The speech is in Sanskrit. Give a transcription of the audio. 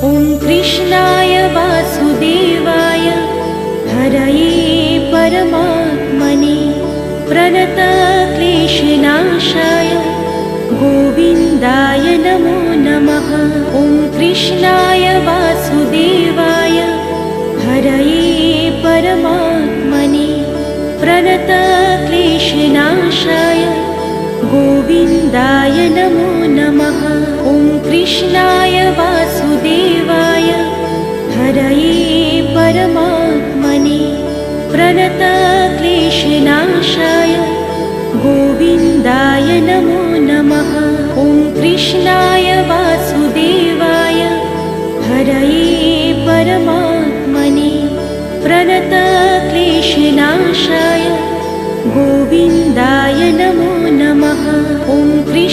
ॐ कृष्णाय वासुदेवाय हरये परमात्मने प्रणतक्लेशनाशाय गोविन्दाय नमो नमः। ॐ कृष्णाय वासुदेवाय हरये परमात्मने प्रणतक्लेशनाशाय गोविन्दाय नमो नमः। ॐ कृष्णाय वासुदेवाय हरये परमात्मने प्रणतक्लेशनाशाय गोविन्दाय नमो नमः। ॐ कृष्णाय वासुदेवाय हरये परमात्मने प्रणतक्लेशनाशाय गोविन्दाय नमो नमः। ॐ कृष्ण